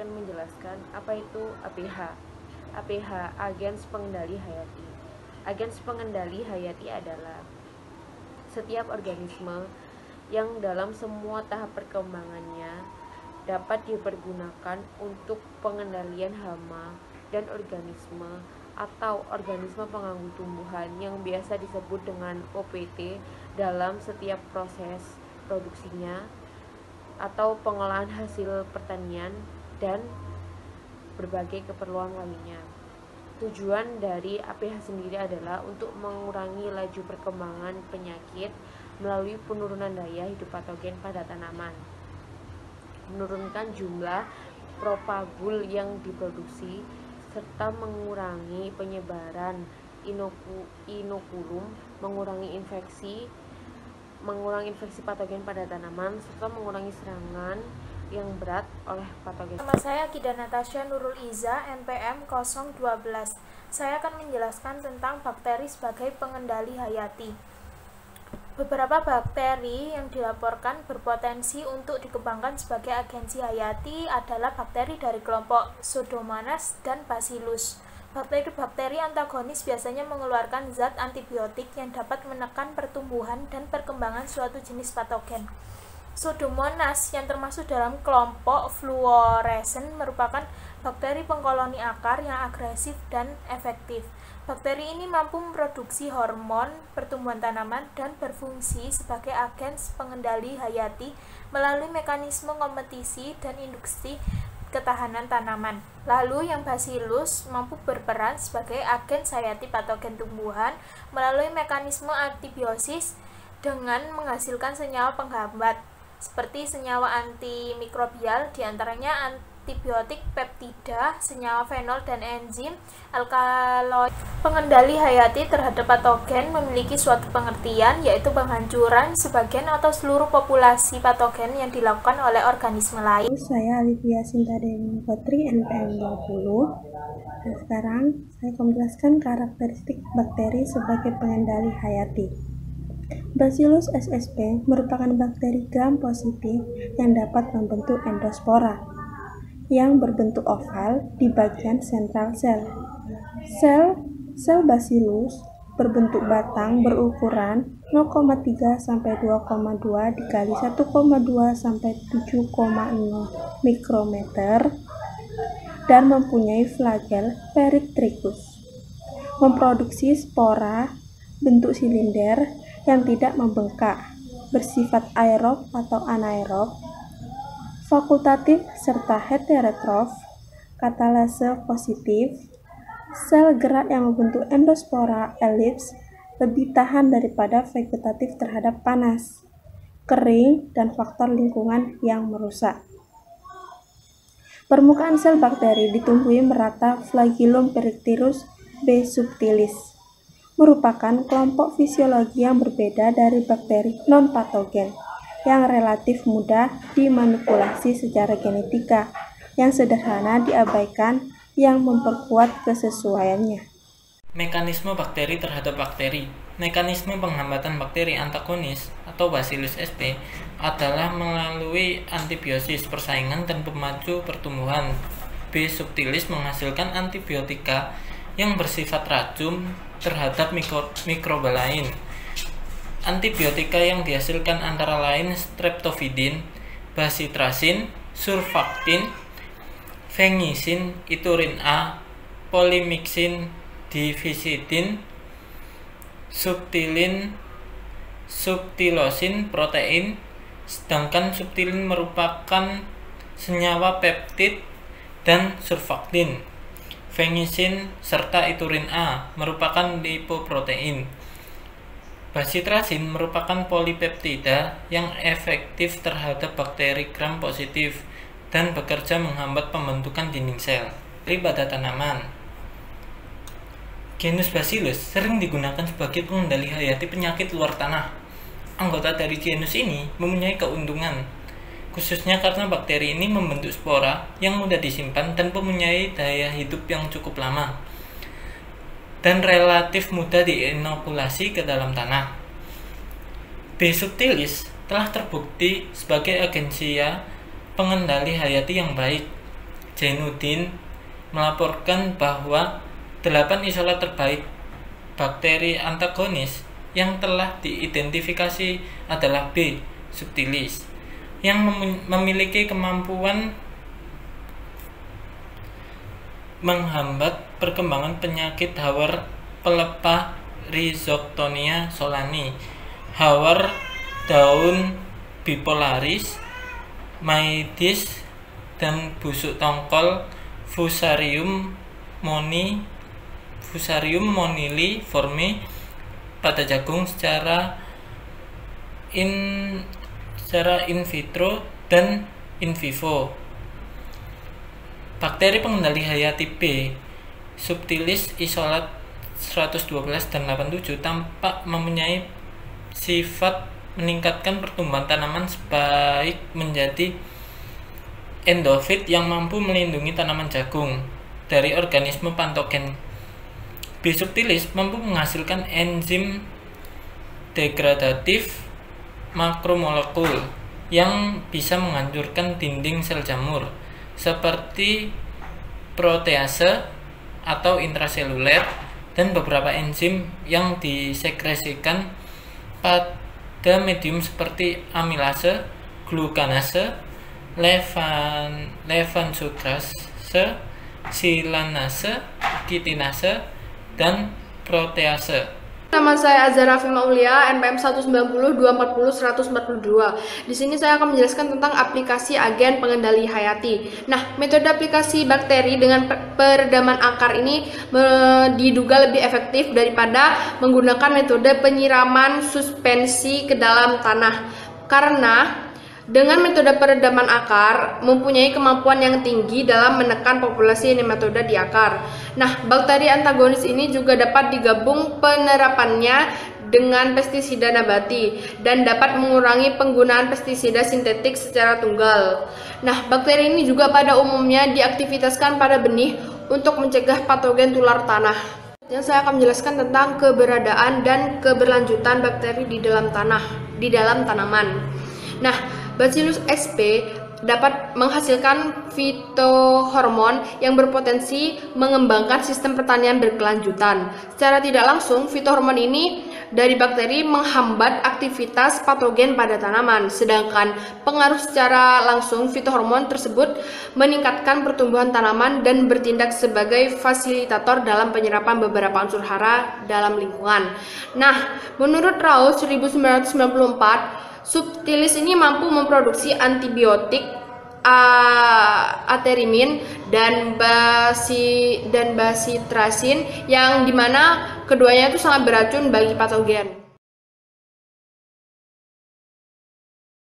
akan menjelaskan apa itu APH. APH, Agens Pengendali Hayati. Agens pengendali hayati adalah setiap organisme yang dalam semua tahap perkembangannya dapat dipergunakan untuk pengendalian hama dan organisme atau organisme pengganggu tumbuhan yang biasa disebut dengan OPT dalam setiap proses produksinya atau pengolahan hasil pertanian dan berbagai keperluan lainnya. Tujuan dari APH sendiri adalah untuk mengurangi laju perkembangan penyakit melalui penurunan daya hidup patogen pada tanaman, menurunkan jumlah propagul yang diproduksi, serta mengurangi penyebaran inokulum, mengurangi infeksi patogen pada tanaman, serta mengurangi serangan yang berat oleh patogen. Nama saya Kida Natasha Nurul Iza, NPM 012. Saya akan menjelaskan tentang bakteri sebagai pengendali hayati. Beberapa bakteri yang dilaporkan berpotensi untuk dikembangkan sebagai agensi hayati adalah bakteri dari kelompok Pseudomonas dan Bacillus. Bakteri-bakteri antagonis biasanya mengeluarkan zat antibiotik yang dapat menekan pertumbuhan dan perkembangan suatu jenis patogen. Pseudomonas yang termasuk dalam kelompok fluorescens merupakan bakteri pengkoloni akar yang agresif dan efektif. Bakteri ini mampu memproduksi hormon pertumbuhan tanaman dan berfungsi sebagai agens pengendali hayati melalui mekanisme kompetisi dan induksi ketahanan tanaman. Lalu yang Bacillus mampu berperan sebagai agens hayati patogen tumbuhan melalui mekanisme antibiosis dengan menghasilkan senyawa penghambat seperti senyawa antimikrobial, diantaranya antibiotik, peptida, senyawa fenol, dan enzim alkaloid. Pengendali hayati terhadap patogen memiliki suatu pengertian, yaitu penghancuran sebagian atau seluruh populasi patogen yang dilakukan oleh organisme lain. Saya Alivia Sinta Dewi Putri, NPM 20. Dan sekarang saya akan menjelaskan karakteristik bakteri sebagai pengendali hayati. Bacillus ssp merupakan bakteri gram positif yang dapat membentuk endospora yang berbentuk oval di bagian sentral sel. Sel Bacillus berbentuk batang berukuran 0,3 sampai 2,2 dikali 1,2 sampai 7,0 mikrometer dan mempunyai flagel peritrichus. Memproduksi spora bentuk silinder yang tidak membengkak, bersifat aerob atau anaerob, fakultatif serta heterotrof, katalase positif. Sel gerak yang membentuk endospora elips lebih tahan daripada vegetatif terhadap panas, kering, dan faktor lingkungan yang merusak. Permukaan sel bakteri ditumbuhi merata Flagellum peritirus B. subtilis, merupakan kelompok fisiologi yang berbeda dari bakteri non-patogen yang relatif mudah dimanipulasi secara genetika, yang sederhana diabaikan, yang memperkuat kesesuaiannya. Mekanisme bakteri terhadap bakteri. Mekanisme penghambatan bakteri antagonis atau Bacillus sp adalah melalui antibiosis persaingan dan pemacu pertumbuhan. B. subtilis menghasilkan antibiotika yang bersifat racun terhadap mikroba lain. Antibiotika yang dihasilkan antara lain streptofidin, bacitracin, surfactin, fengisin, iturin A, polymyxin, difisidin, subtilosin protein, sedangkan subtilin merupakan senyawa peptid, dan surfactin, fengisin, serta iturin A merupakan lipoprotein. Bacitracin merupakan polipeptida yang efektif terhadap bakteri gram positif dan bekerja menghambat pembentukan dinding sel pada tanaman. Genus Bacillus sering digunakan sebagai pengendali hayati penyakit luar tanah. Anggota dari genus ini mempunyai keuntungan, khususnya karena bakteri ini membentuk spora yang mudah disimpan dan mempunyai daya hidup yang cukup lama dan relatif mudah diinokulasi ke dalam tanah. B. subtilis telah terbukti sebagai agensia pengendali hayati yang baik. Jainuddin melaporkan bahwa 8 isolat terbaik bakteri antagonis yang telah diidentifikasi adalah B. subtilis yang memiliki kemampuan menghambat perkembangan penyakit hawar pelepah Rhizoctonia solani, hawar daun bipolaris, maidis, dan busuk tongkol Fusarium moniliforme pada jagung secara in vitro dan in vivo. Bakteri pengendali hayati B. subtilis isolat 112 dan 87 tampak mempunyai sifat meningkatkan pertumbuhan tanaman sebaik menjadi endofit yang mampu melindungi tanaman jagung dari organisme patogen. B. subtilis mampu menghasilkan enzim degradatif makromolekul yang bisa menghancurkan dinding sel jamur seperti protease atau intraseluler dan beberapa enzim yang disekresikan pada medium seperti amilase, glukanase, levansukrase, silanase, kitinase, dan protease. Nama saya Azhar Raffi Maulia, NPM 190 240 142. Di sini saya akan menjelaskan tentang aplikasi agen pengendali hayati. Nah, metode aplikasi bakteri dengan peredaman akar ini diduga lebih efektif daripada menggunakan metode penyiraman suspensi ke dalam tanah. Karena dengan metode peredaman akar mempunyai kemampuan yang tinggi dalam menekan populasi nematoda di akar. Nah, bakteri antagonis ini juga dapat digabung penerapannya dengan pestisida nabati dan dapat mengurangi penggunaan pestisida sintetik secara tunggal. Nah, bakteri ini juga pada umumnya diaktivitaskan pada benih untuk mencegah patogen tular tanah. Yang saya akan menjelaskan tentang keberadaan dan keberlanjutan bakteri di dalam tanaman. Nah, Bacillus sp dapat menghasilkan fitohormon yang berpotensi mengembangkan sistem pertanian berkelanjutan. Secara tidak langsung, fitohormon ini dari bakteri menghambat aktivitas patogen pada tanaman, sedangkan pengaruh secara langsung fitohormon tersebut meningkatkan pertumbuhan tanaman dan bertindak sebagai fasilitator dalam penyerapan beberapa unsur hara dalam lingkungan. Nah, menurut Rous 1994, subtilis ini mampu memproduksi antibiotik aterimin dan basitrasin yang dimana keduanya itu sangat beracun bagi patogen.